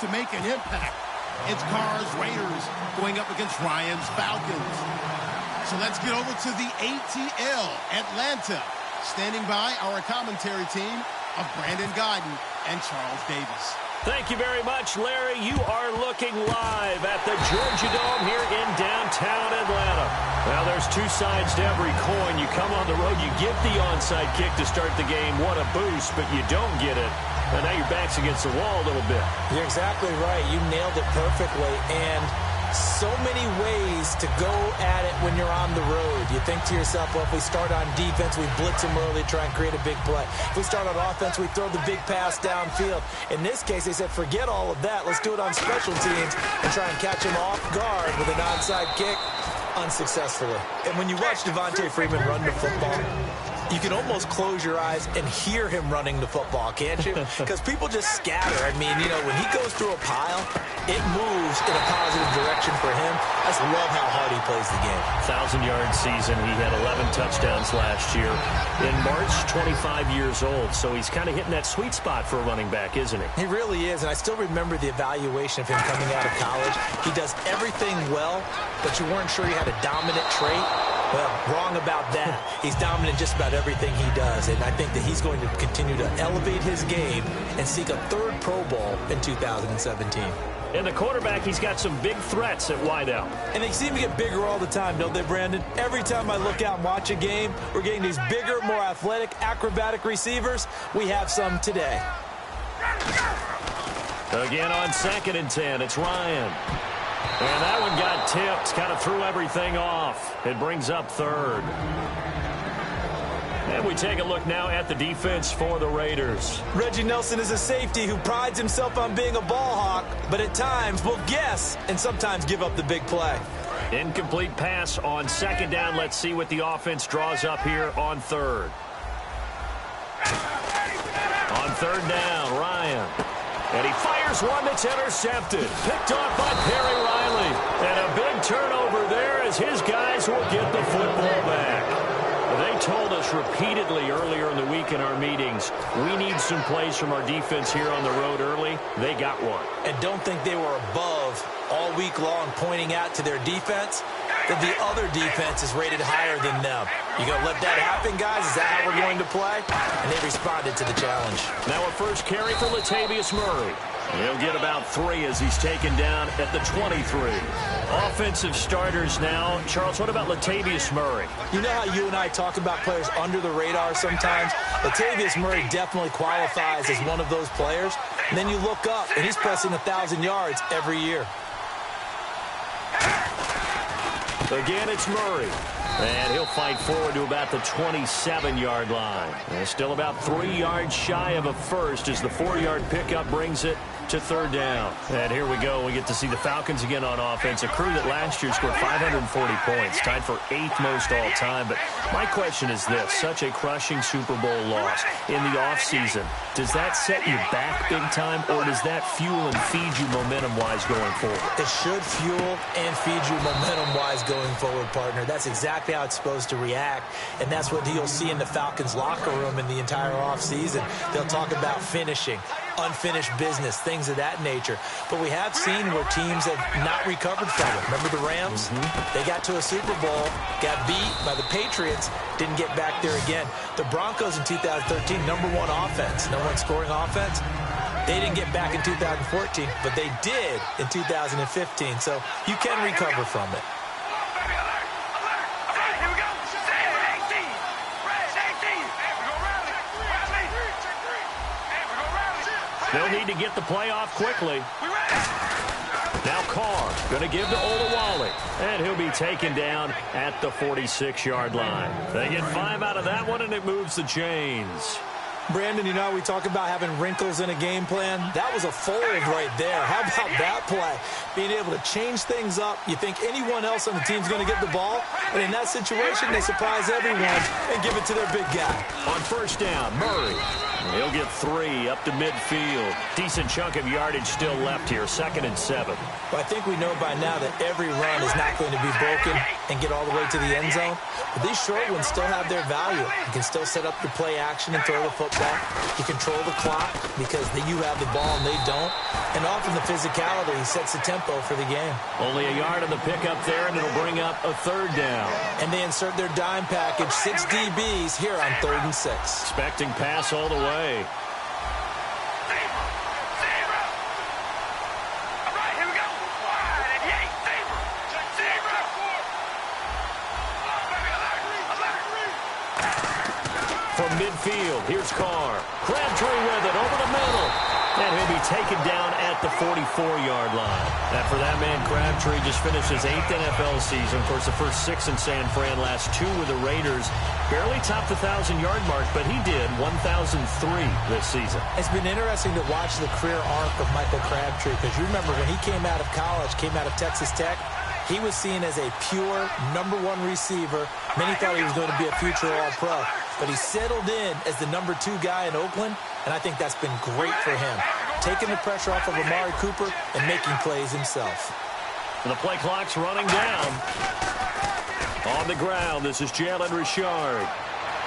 to make an impact. It's Carr's Raiders going up against Ryan's Falcons. So let's get over to the ATL, Atlanta. Standing by our commentary team of Brandon Godden and Charles Davis. Thank you very much, Larry. You are looking live at the Georgia Dome here in downtown Atlanta. Now, there's two sides to every coin. You come on the road, you get the onside kick to start the game. What a boost, but you don't get it. And now your back's against the wall a little bit. You're exactly right. You nailed it perfectly. And so many ways to go at it when you're on the road. You think to yourself, well, if we start on defense, we blitz them early, try and create a big play. If we start on offense, we throw the big pass downfield. In this case, they said, forget all of that. Let's do it on special teams and try and catch them off guard with an onside kick unsuccessfully. And when you watch Devontae Freeman run the football, you can almost close your eyes and hear him running the football, can't you? Because people just scatter. I mean, you know, when he goes through a pile, it moves in a positive direction for him. I just love how hard he plays the game. 1,000-yard season. He had 11 touchdowns last year. In March, 25 years old. So he's kind of hitting that sweet spot for a running back, isn't he? He really is. And I still remember the evaluation of him coming out of college. He does everything well, but you weren't sure he had a dominant trait. Well, wrong about that. He's dominant just about everything he does, and I think that he's going to continue to elevate his game and seek a third Pro Bowl in 2017. And the quarterback, he's got some big threats at wideout. And they seem to get bigger all the time, don't they, Brandon? Every time I look out and watch a game, we're getting these bigger, more athletic, acrobatic receivers. We have some today. Again on 2nd and 10, it's Ryan. And that one got tipped, kind of threw everything off. It brings up 3rd. And we take a look now at the defense for the Raiders. Reggie Nelson is a safety who prides himself on being a ball hawk, but at times will guess and sometimes give up the big play. Incomplete pass on 2nd down. Let's see what the offense draws up here on 3rd. On 3rd down, Ryan. And he fires one that's intercepted. Picked off by Perry Riley. And a big turnover there as his guys will get the football back. They told us repeatedly earlier in the week in our meetings, we need some plays from our defense here on the road early. They got one. And don't think they were above all week long pointing out to their defense that the other defense is rated higher than them. You going to let that happen, guys? Is that how we're going to play? And they responded to the challenge. Now a first carry for Latavius Murray. He'll get about 3 as he's taken down at the 23. Offensive starters now. Charles, what about Latavius Murray? You know how you and I talk about players under the radar sometimes? Latavius Murray definitely qualifies as one of those players. And then you look up, and he's pressing 1,000 yards every year. Again, it's Murray. And he'll fight forward to about the 27-yard line. And still about 3 yards shy of a first as the 4-yard pickup brings it to 3rd down. And here we go. We get to see the Falcons again on offense, a crew that last year scored 540 points, tied for 8th most all time. But my question is this, such a crushing Super Bowl loss in the offseason, does that set you back big time, or does that fuel and feed you momentum-wise going forward? It should fuel and feed you momentum-wise going forward, partner. That's exactly how it's supposed to react, and that's what you'll see in the Falcons locker room in the entire offseason. They'll talk about finishing, unfinished business, things of that nature. But we have seen where teams have not recovered from it. Remember the Rams? They got to a Super Bowl, got beat by the Patriots, didn't get back there again. The Broncos in 2013, #1 offense, #1 scoring offense. They didn't get back in 2014, but they did in 2015. So you can recover from it. They'll need to get the play off quickly. Now Carr going to give to Olawale, and he'll be taken down at the 46-yard line. They get 5 out of that one, and it moves the chains. Brandon, you know, we talk about having wrinkles in a game plan. That was a fold right there. How about that play? Being able to change things up. You think anyone else on the team's going to get the ball? And in that situation, they surprise everyone and give it to their big guy. On 1st down, Murray. He'll get 3 up to midfield. Decent chunk of yardage still left here. 2nd and 7. Well, I think we know by now that every run is not going to be broken and get all the way to the end zone. But these short ones still have their value. You can still set up your play action and throw the football. You control the clock because you have the ball and they don't. And often the physicality sets the tempo for the game. Only a yard on the pickup there, and it'll bring up a 3rd down. And they insert their dime package, 6 DBs here on 3rd and 6. Expecting pass all the way. From midfield, here's Carr. Crabtree with it over the middle. And he'll be taken down at the 44-yard line. And for that man, Crabtree just finished his 8th NFL season. Of course, the first 6 in San Fran, last 2 with the Raiders. Barely topped the 1,000-yard mark, but he did 1,003 this season. It's been interesting to watch the career arc of Michael Crabtree, because you remember when he came out of college, came out of Texas Tech, he was seen as a pure #1 receiver. Many thought he was going to be a future All-Pro. But he settled in as the #2 guy in Oakland, and I think that's been great for him. Taking the pressure off of Amari Cooper and making plays himself. And the play clock's running down. On the ground, this is Jalen Richard.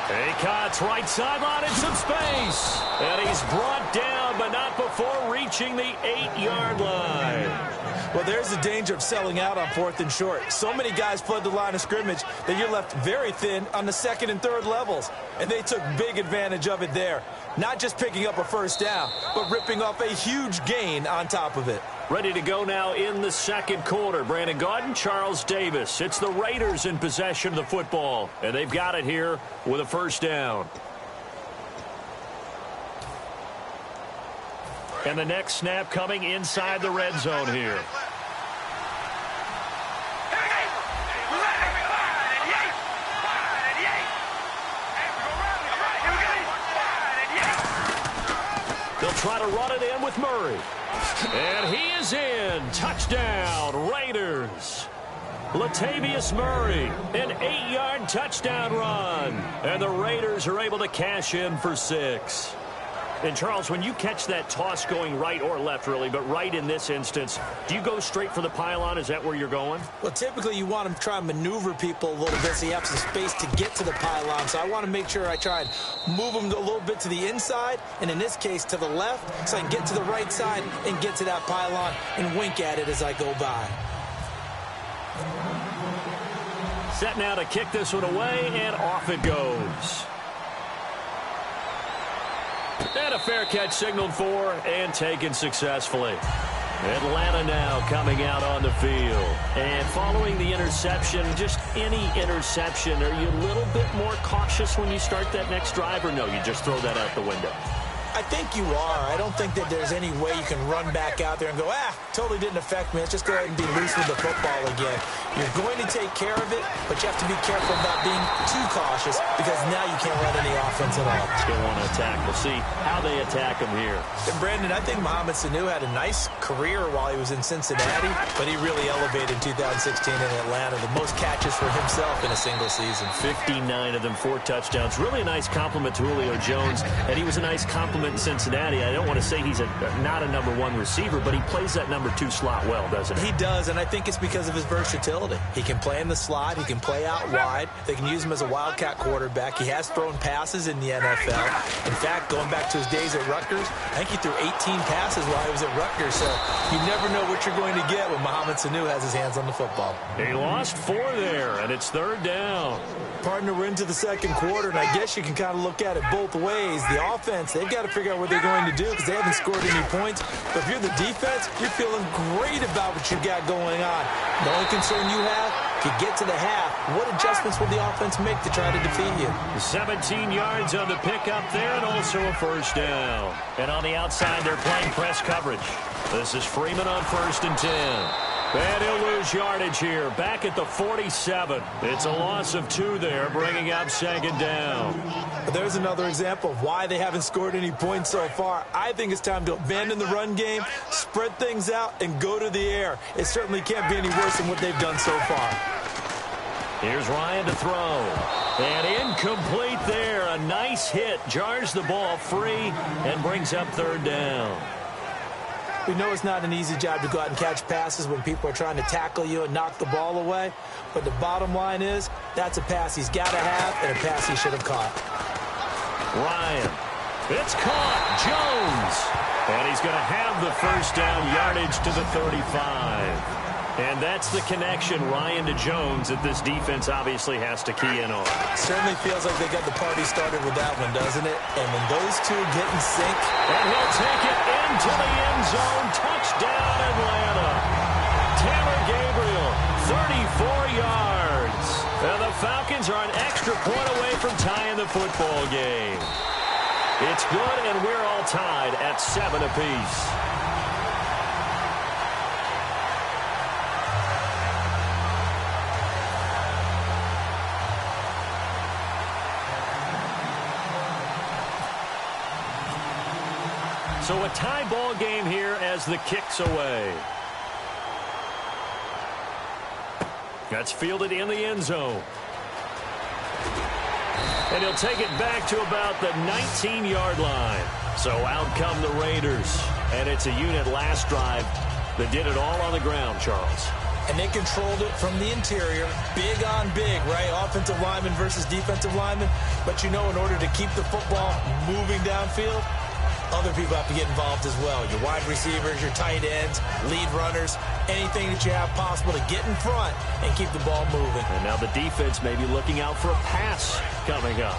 He cuts right sideline in some space. And he's brought down, but not before reaching the 8-yard line. Well, there's the danger of selling out on 4th and short. So many guys flood the line of scrimmage that you're left very thin on the 2nd and 3rd levels. And they took big advantage of it there. Not just picking up a 1st down, but ripping off a huge gain on top of it. Ready to go now in the 2nd quarter. Brandon Gaudin, Charles Davis. It's the Raiders in possession of the football. And they've got it here with a 1st down. And the next snap coming inside the red zone here. They'll try to run it in with Murray. And he is in. Touchdown, Raiders. Latavius Murray, an 8-yard touchdown run. And the Raiders are able to cash in for 6. And, Charles, when you catch that toss going right or left, really, but right in this instance, do you go straight for the pylon? Is that where you're going? Well, typically you want to try and maneuver people a little bit so you have some space to get to the pylon. So I want to make sure I try and move them a little bit to the inside, and in this case to the left, so I can get to the right side and get to that pylon and wink at it as I go by. Set now to kick this one away, and off it goes. And a fair catch signaled for and taken successfully. Atlanta now coming out on the field. And following the interception, just any interception, are you a little bit more cautious when you start that next drive, or no, you just throw that out the window? I think you are. I don't think that there's any way you can run back out there and go, totally didn't affect me. Let's just go ahead and be loose with the football again. You're going to take care of it, but you have to be careful about being too cautious because now you can't run any offense at all. Still want to attack. We'll see how they attack him here. And Brandon, I think Mohamed Sanu had a nice career while he was in Cincinnati, but he really elevated in 2016 in Atlanta. The most catches for himself in a single season. 59 of them, 4 touchdowns. Really a nice compliment to Julio Jones, and he was a nice compliment in Cincinnati. I don't want to say he's not a #1 receiver, but he plays that #2 slot well, doesn't he? He does, and I think it's because of his versatility. He can play in the slot. He can play out wide. They can use him as a wildcat quarterback. He has thrown passes in the NFL. In fact, going back to his days at Rutgers, I think he threw 18 passes while he was at Rutgers, so you never know what you're going to get when Mohamed Sanu has his hands on the football. He lost 4 there, and it's 3rd down. Partner, we're into the 2nd quarter, and I guess you can kind of look at it both ways. The offense, they've got to figure out what they're going to do because they haven't scored any points. But if you're the defense, you're feeling great about what you got going on. The only concern you have, if you get to the half, what adjustments will the offense make to try to defeat you? 17 yards on the pickup there, and also a 1st down. And on the outside, they're playing press coverage. This is Freeman on 1st and 10. And he'll lose yardage here, back at the 47. It's a loss of 2 there, bringing up 2nd down. There's another example of why they haven't scored any points so far. I think it's time to abandon the run game, spread things out, and go to the air. It certainly can't be any worse than what they've done so far. Here's Ryan to throw. And incomplete there. A nice hit. Jars the ball free and brings up third down. We know it's not an easy job to go out and catch passes when people are trying to tackle you and knock the ball away. But the bottom line is, that's a pass he's got to have and a pass he should have caught. Ryan. It's caught. Jones. And he's going to have the first down, yardage to the 35. And that's the connection, Ryan to Jones, that this defense obviously has to key in on. Certainly feels like they got the party started with that one, doesn't it? And when those two get in sync. And he'll take it into the end zone. Touchdown, Atlanta. Tanner Gabriel, 34 yards. And the Falcons are an extra point away from tying the football game. It's good, and we're all tied at 7 apiece. So a tie ball game here as the kick's away. That's fielded in the end zone. And he'll take it back to about the 19-yard line. So out come the Raiders. And it's a unit last drive that did it all on the ground, Charles. And they controlled it from the interior. Big on big, right? Offensive lineman versus defensive lineman. But you know, in order to keep the football moving downfield, other people have to get involved as well. Your wide receivers, your tight ends, lead runners, anything that you have possible to get in front and keep the ball moving. And now the defense may be looking out for a pass coming up.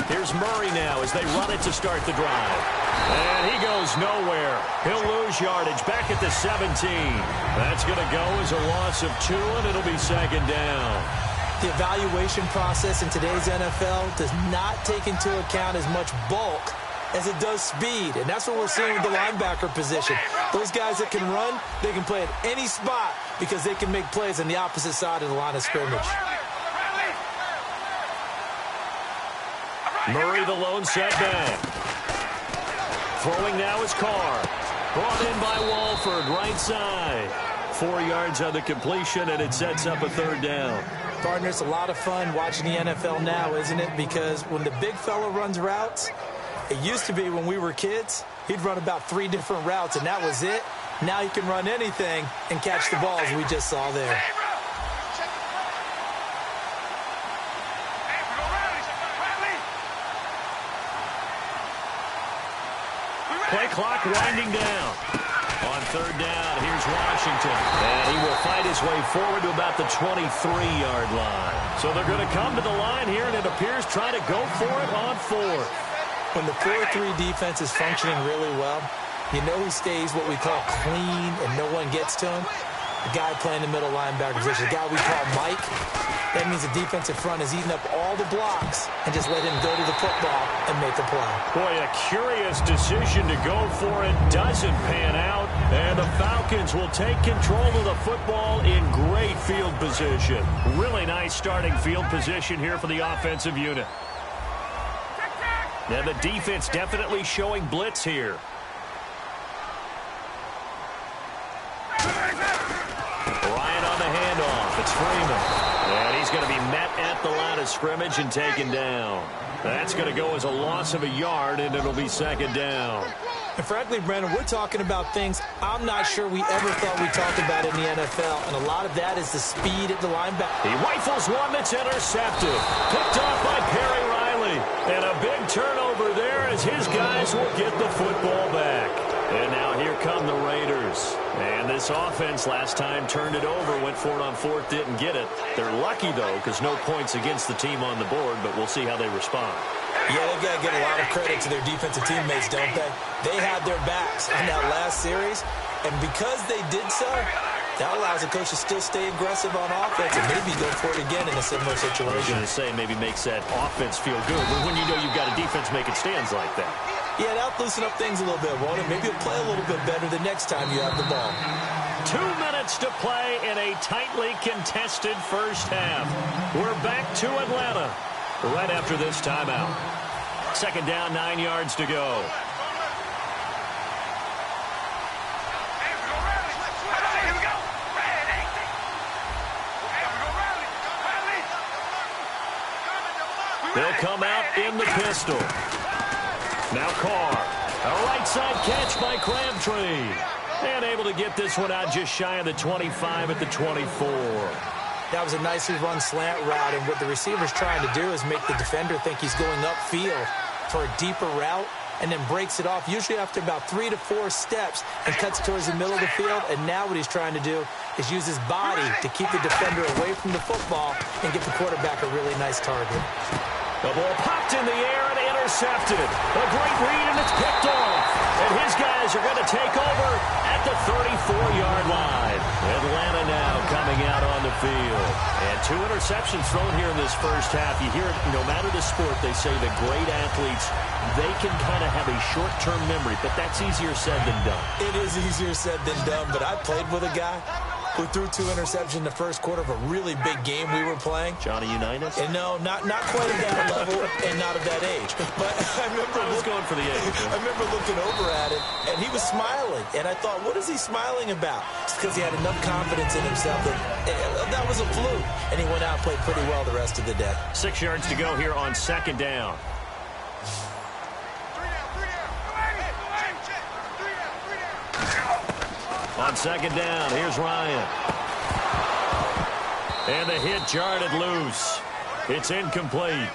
Here's Murray now as they run it to start the drive. And he goes nowhere. He'll lose yardage back at the 17. That's going to go as a loss of 2, and it'll be second down. The evaluation process in today's NFL does not take into account as much bulk as it does speed. And that's what we're seeing with the linebacker position. Those guys that can run, they can play at any spot because they can make plays on the opposite side of the line of scrimmage. Murray, the lone setback. Throwing now is Carr. Brought in by Walford, right side. 4 yards on the completion, and it sets up a third down. Partner, it's a lot of fun watching the NFL now, isn't it? Because when the big fella runs routes, it used to be when we were kids, he'd run about 3 different routes, and that was it. Now he can run anything and catch the ball, as we just saw there. Play clock winding down. On third down, here's Washington. And he will fight his way forward to about the 23-yard line. So they're going to come to the line here, and it appears try to go for it on 4. When the 4-3 defense is functioning really well, you know who stays what we call clean and no one gets to him? The guy playing the middle linebacker position, the guy we call Mike. That means the defensive front is eating up all the blocks and just let him go to the football and make a play. Boy, a curious decision to go for it. Doesn't pan out. And the Falcons will take control of the football in great field position. Really nice starting field position here for the offensive unit. Now the defense definitely showing blitz here. Ryan on the handoff. It's Freeman. And he's going to be met at the line of scrimmage and taken down. That's going to go as a loss of a yard, and it'll be second down. And frankly, Brandon, we're talking about things I'm not sure we ever thought we'd talk about in the NFL, and a lot of that is the speed at the linebacker. He rifles one that's intercepted. Picked off by Perry Riley. And a big turnover there as his guys will get the football back. And now here come the Raiders. And this offense last time turned it over, went for it on 4th, didn't get it. They're lucky, though, because no points against the team on the board, but we'll see how they respond. Yeah, they've got to give a lot of credit to their defensive teammates, don't they? They had their backs on that last series, and because they did so, that allows the coach to still stay aggressive on offense and maybe go for it again in a similar situation. I was going to say maybe makes that offense feel good, but when you know you've got a defense making stands like that. Yeah, that'll loosen up things a little bit, won't it? Maybe you'll play a little bit better the next time you have the ball. 2 minutes to play in a tightly contested first half. We're back to Atlanta. right after this timeout. Second down, 9 yards to go. They'll come out in the pistol. Now Carr. A right side catch by Crabtree. And able to get this one out just shy of the 25 at the 24. That was a nicely run slant route, and what the receiver's trying to do is make the defender think he's going upfield for a deeper route, and then breaks it off, usually after about 3 to 4 steps, and cuts towards the middle of the field. And now what he's trying to do is use his body to keep the defender away from the football and give the quarterback a really nice target. The ball popped in the air and intercepted. A great read, and it's picked off. And his guys are going to take over at the 34-yard line. Atlanta now coming out on the field. And 2 interceptions thrown here in this first half. You hear it, no matter the sport, they say the great athletes, they can kind of have a short-term memory, but that's easier said than done. It is easier said than done, but I played with a guy who threw 2 interceptions in the first quarter of a really big game we were playing. Johnny Unitas? And no, not quite at that level and not of that age. But I was going for the age. I remember looking over at him, and he was smiling. And I thought, what is he smiling about? It's because he had enough confidence in himself that was a fluke. And he went out and played pretty well the rest of the day. 6 yards to go here on second down. On second down, here's Ryan. And the hit jarred it loose. It's incomplete.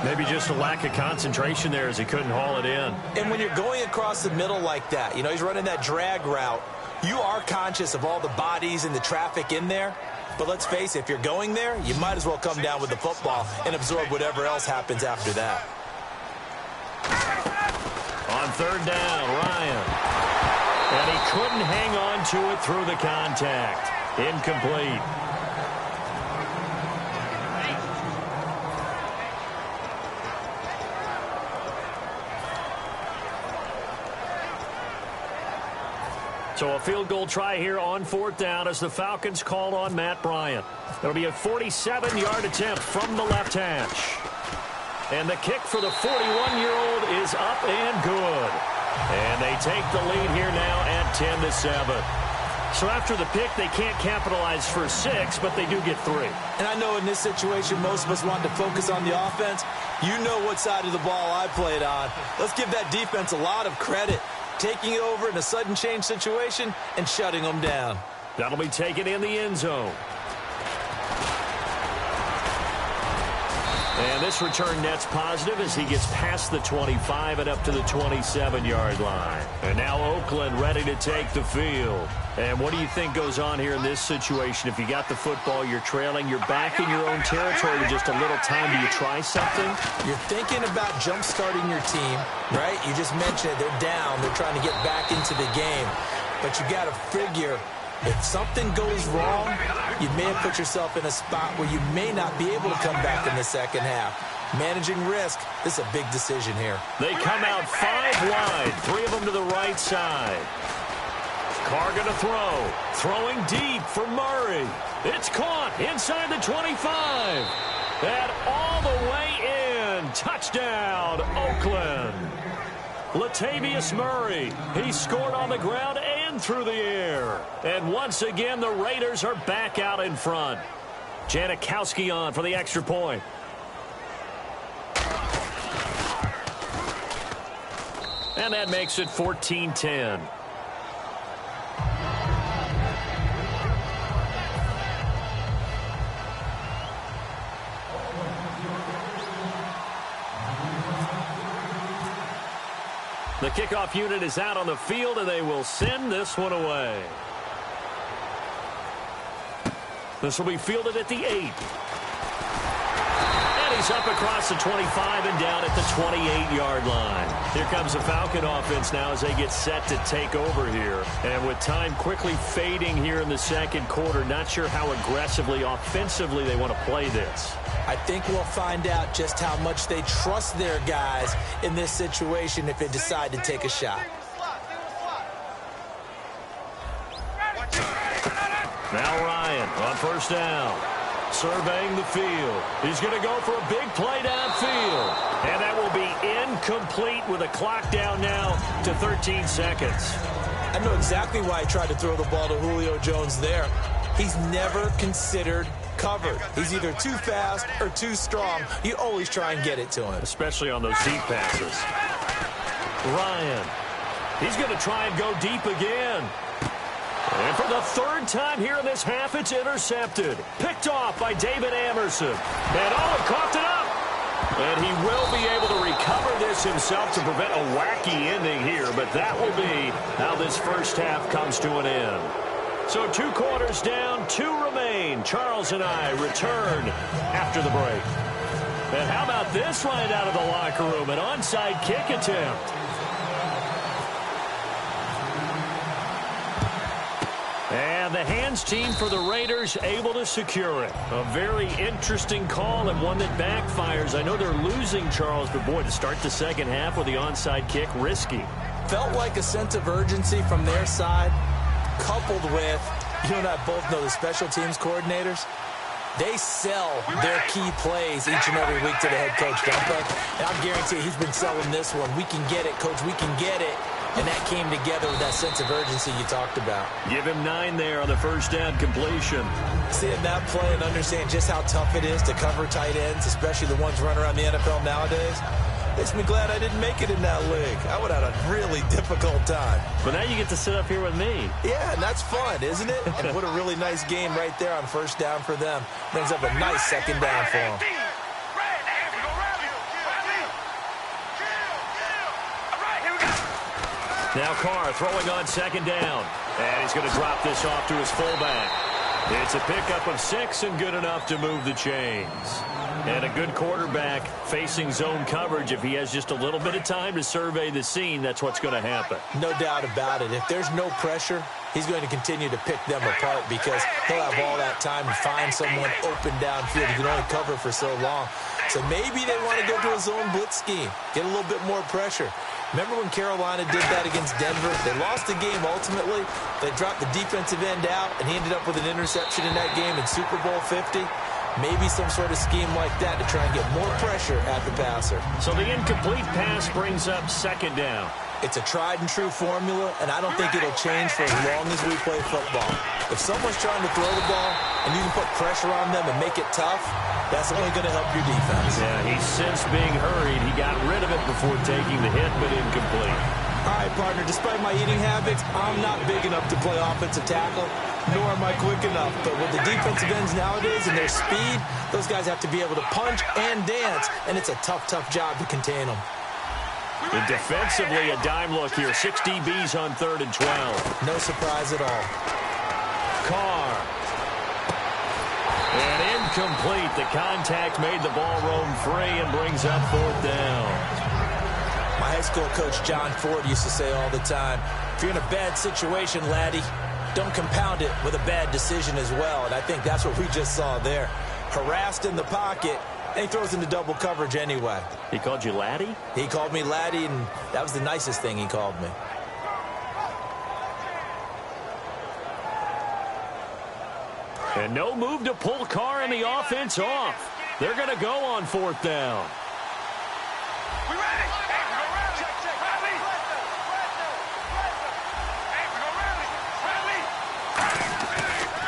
Maybe just a lack of concentration there as he couldn't haul it in. And when you're going across the middle like that, you know, he's running that drag route, you are conscious of all the bodies and the traffic in there. But let's face it, if you're going there, you might as well come down with the football and absorb whatever else happens after that. On third down, Ryan. And he couldn't hang on to it through the contact. Incomplete. So a field goal try here on fourth down as the Falcons call on Matt Bryant. It'll be a 47-yard attempt from the left hash. And the kick for the 41-year-old is up and good. And they take the lead here now at 10-7. So after the pick, they can't capitalize for 6, but they do get 3. And I know in this situation, most of us want to focus on the offense. You know what side of the ball I played on. Let's give that defense a lot of credit, taking it over in a sudden change situation and shutting them down. That'll be taken in the end zone. And this return net's positive as he gets past the 25 and up to the 27-yard line. And now Oakland ready to take the field. And what do you think goes on here in this situation? If you got the football, you're trailing, you're back in your own territory with just a little time. Do you try something? You're thinking about jump-starting your team, right? You just mentioned it. They're down. They're trying to get back into the game. But you got to figure, if something goes wrong, you may have put yourself in a spot where you may not be able to come back in the second half. Managing risk, this is a big decision here. They come out 5 wide, 3 of them to the right side. Carr going to throw. Throwing deep for Murray. It's caught inside the 25. And all the way in. Touchdown, Oakland. Latavius Murray. He scored on the ground and through the air. And once again, the Raiders are back out in front. Janikowski on for the extra point. And that makes it 14-10. The kickoff unit is out on the field, and they will send this one away. This will be fielded at the 8. And he's up across the 25 and down at the 28-yard line. Here comes the Falcon offense now as they get set to take over here. And with time quickly fading here in the second quarter, not sure how aggressively, offensively they want to play this. I think we'll find out just how much they trust their guys in this situation if they decide to take a shot. Now Ryan on first down. Surveying the field. He's going to go for a big play downfield. And that will be incomplete with a clock down now to 13 seconds. I know exactly why he tried to throw the ball to Julio Jones there. He's never considered covered. He's either too fast or too strong. You always try and get it to him. Especially on those deep passes. Ryan. He's going to try and go deep again. And for the third time here in this half, it's intercepted. Picked off by David Amerson. And he coughed it up. And he will be able to recover this himself to prevent a wacky ending here. But that will be how this first half comes to an end. So 2 quarters down, 2 remain. Charles and I return after the break. And how about this right out of the locker room? An onside kick attempt. And the hands team for the Raiders able to secure it. A very interesting call and one that backfires. I know they're losing, Charles, but boy, to start the second half with the onside kick, risky. Felt like a sense of urgency from their side, coupled with, you and I both know the special teams coordinators, they sell their key plays each and every week to the head coach, don't they? And I guarantee he's been selling this one. We can get it, coach, we can get it. And that came together with that sense of urgency you talked about. Give him 9 there on the first down completion. Seeing that play and understand just how tough it is to cover tight ends, especially the ones running around the NFL nowadays, makes me glad I didn't make it in that league. I would have had a really difficult time. But now you get to sit up here with me. Yeah, and that's fun, isn't it? And what a really nice game right there on first down for them. Brings up a nice second down for them. Now Carr throwing on second down. And he's going to drop this off to his fullback. It's a pickup of 6 and good enough to move the chains. And a good quarterback facing zone coverage. If he has just a little bit of time to survey the scene, that's what's going to happen. No doubt about it. If there's no pressure, he's going to continue to pick them apart because he'll have all that time to find someone open downfield. He can only cover for so long. So maybe they want to go to a zone blitz scheme, get a little bit more pressure. Remember when Carolina did that against Denver? They lost the game ultimately. They dropped the defensive end out, and he ended up with an interception in that game in Super Bowl 50. Maybe some sort of scheme like that to try and get more pressure at the passer. So the incomplete pass brings up second down. It's a tried-and-true formula, and I don't think it'll change for as long as we play football. If someone's trying to throw the ball and you can put pressure on them and make it tough, that's only going to help your defense. Yeah, he's since being hurried. He got rid of it before taking the hit, but incomplete. All right, partner, despite my eating habits, I'm not big enough to play offensive tackle, nor am I quick enough. But with the defensive ends nowadays and their speed, those guys have to be able to punch and dance, and it's a tough, tough job to contain them. And defensively, a dime look here. 6 DBs on 3rd and 12. No surprise at all. Carr. And incomplete. The contact made the ball roam free and brings up 4th down. My high school coach, John Ford, used to say all the time, if you're in a bad situation, laddie, don't compound it with a bad decision as well. And I think that's what we just saw there. Harassed in the pocket, and he throws into double coverage anyway. He called you laddie? He called me laddie, and that was the nicest thing he called me. And no move to pull Carr and the offense off. They're going to go on 4th down. We ready?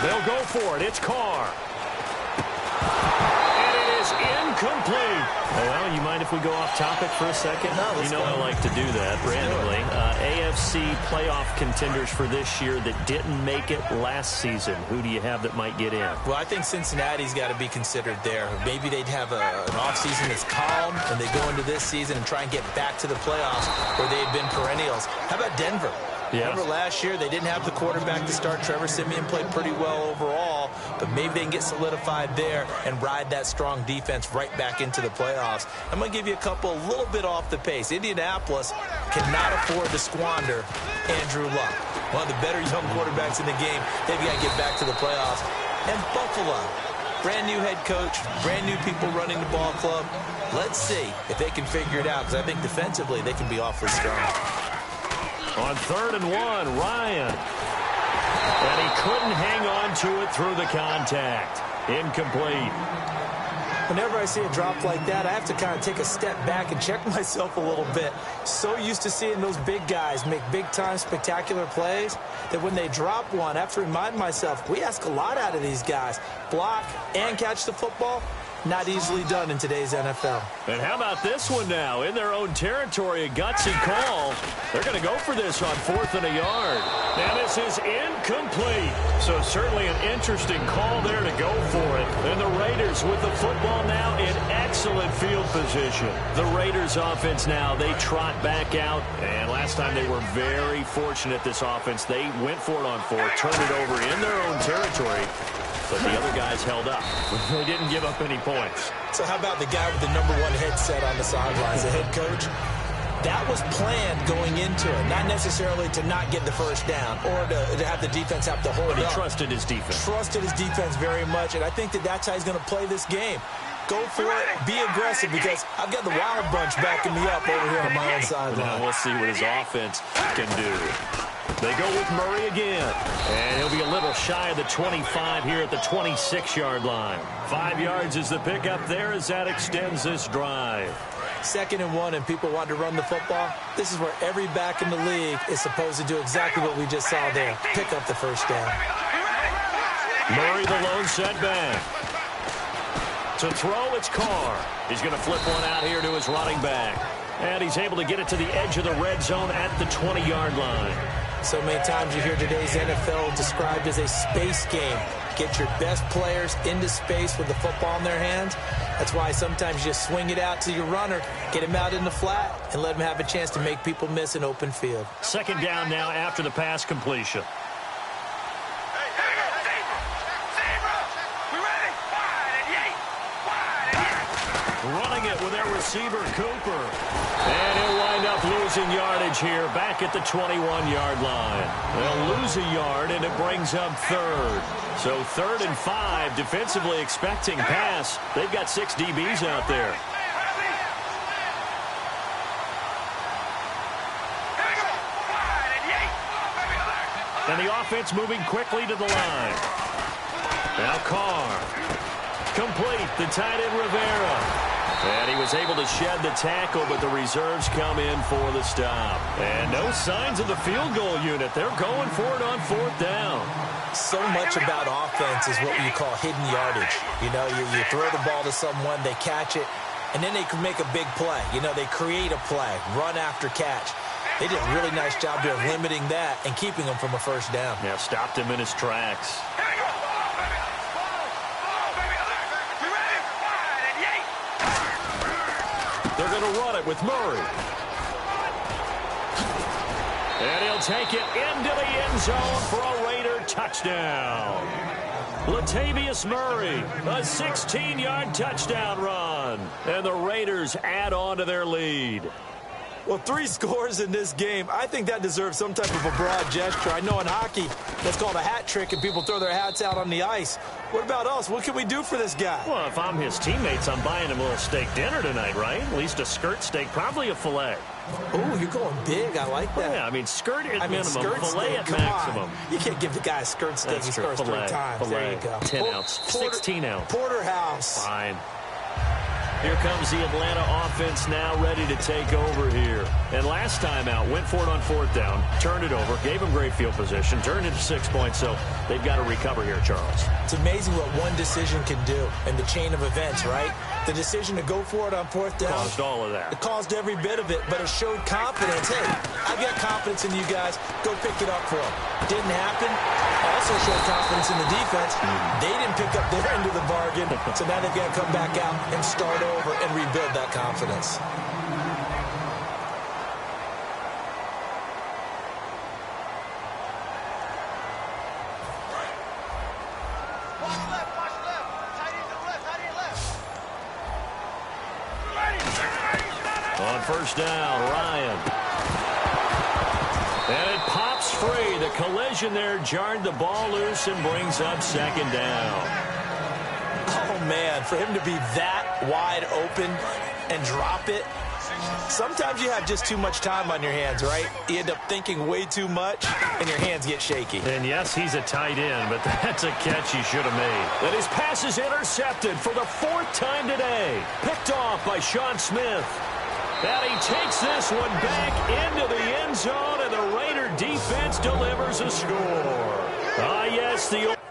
They'll go for it. It's Carr. And it is incomplete. Oh, well, you mind if we go off topic for a second? No, you know I like to do that randomly. AFC playoff contenders for this year that didn't make it last season. Who do you have that might get in? Well, I think Cincinnati's got to be considered there. Maybe they'd have an offseason that's calm, and they go into this season and try and get back to the playoffs where they've been perennials. How about Denver? Yes. Remember last year, they didn't have the quarterback to start. Trevor Siemian played pretty well overall, but maybe they can get solidified there and ride that strong defense right back into the playoffs. I'm going to give you a couple a little bit off the pace. Indianapolis cannot afford to squander Andrew Luck, one of the better young quarterbacks in the game. They've got to get back to the playoffs. And Buffalo, brand new head coach, brand new people running the ball club. Let's see if they can figure it out, because I think defensively they can be awfully strong. On 3rd and 1, Ryan. And he couldn't hang on to it through the contact. Incomplete. Whenever I see a drop like that, I have to kind of take a step back and check myself a little bit. So used to seeing those big guys make big-time spectacular plays that when they drop one, I have to remind myself, we ask a lot out of these guys. Block and catch the football, not easily done in today's NFL. And how about this one now? In their own territory, a gutsy call. They're going to go for this on 4th and a yard. Now this is incomplete. So certainly an interesting call there to go for it. And the Raiders with the football now in excellent field position. The Raiders offense now, they trot back out. And last time they were very fortunate, this offense. They went for it on 4th, turned it over in their own territory. But the other guys held up. They didn't give up any points. So how about the guy with the #1 headset on the sidelines, the head coach? That was planned going into it, not necessarily to not get the first down or to have the defense have to hold up. But he trusted his defense. Trusted his defense very much, and I think that's how he's going to play this game. Go for it, be aggressive, because I've got the Wild Bunch backing me up over here on my own sideline. Now we'll see what his offense can do. They go with Murray again, and he'll be a little shy of the 25 here at the 26-yard line. 5 yards is the pickup there as that extends this drive. 2nd and 1, and people want to run the football. This is where every back in the league is supposed to do exactly what we just saw there. Pick up the first down. Murray the lone setback. To throw, it's Carr. He's going to flip one out here to his running back. And he's able to get it to the edge of the red zone at the 20-yard line. So many times you hear today's NFL described as a space game. Get your best players into space with the football in their hands. That's why sometimes you just swing it out to your runner, get him out in the flat, and let him have a chance to make people miss an open field. 2nd down now after the pass completion. Running it with their receiver, Cooper. And he'll wind up losing yardage here back at the 21-yard line. They'll lose a yard, and it brings up 3rd. So 3rd and 5, defensively expecting pass. They've got 6 DBs out there. And the offense moving quickly to the line. Now Carr. Complete, the tight end Rivera. And he was able to shed the tackle, but the reserves come in for the stop. And no signs of the field goal unit. They're going for it on 4th down. So much about offense is what you call hidden yardage. You know, you throw the ball to someone, they catch it, and then they can make a big play. You know, they create a play, run after catch. They did a really nice job there of limiting that and keeping him from a first down. Yeah, stopped him in his tracks. They're going to run it with Murray. And he'll take it into the end zone for a Raider touchdown. Latavius Murray, a 16-yard touchdown run. And the Raiders add on to their lead. Well, 3 scores in this game. I think that deserves some type of a broad gesture. I know in hockey, that's called a hat trick, and people throw their hats out on the ice. What about us? What can we do for this guy? Well, if I'm his teammates, I'm buying him a little steak dinner tonight, right? At least a skirt steak, probably a filet. Oh, you're going big. I like that. Yeah, I mean, skirt at minimum, skirt filet steak, at maximum. You can't give the guy a skirt steak. He scores 3 times. Filet. There you go. 10 ounce, 16 ounce. Porterhouse. Fine. Here comes the Atlanta offense now ready to take over here. And last time out, went for it on 4th down, turned it over, gave them great field position, turned it to 6 points, so they've got to recover here, Charles. It's amazing what one decision can do in the chain of events, right? The decision to go for it on 4th down. Caused all of that. It caused every bit of it, but it showed confidence. Hey, I've got confidence in you guys. Go pick it up for them. Didn't happen. Also showed confidence in the defense. They didn't pick up their end of the bargain, so now they've got to come back out and start over and rebuild that confidence. On 1st down, Ryan. And it pops free. The collision there jarred the ball loose and brings up 2nd down. Oh, man, for him to be that wide open and drop it, Sometimes you have just too much time on your hands, right? You end up thinking way too much, and your hands get shaky. And yes, he's a tight end, but that's a catch he should have made. And his pass is intercepted for the 4th time today. Picked off by Sean Smith. And he takes this one back into the end zone, and the Raider defense delivers a score. Ah, yes, the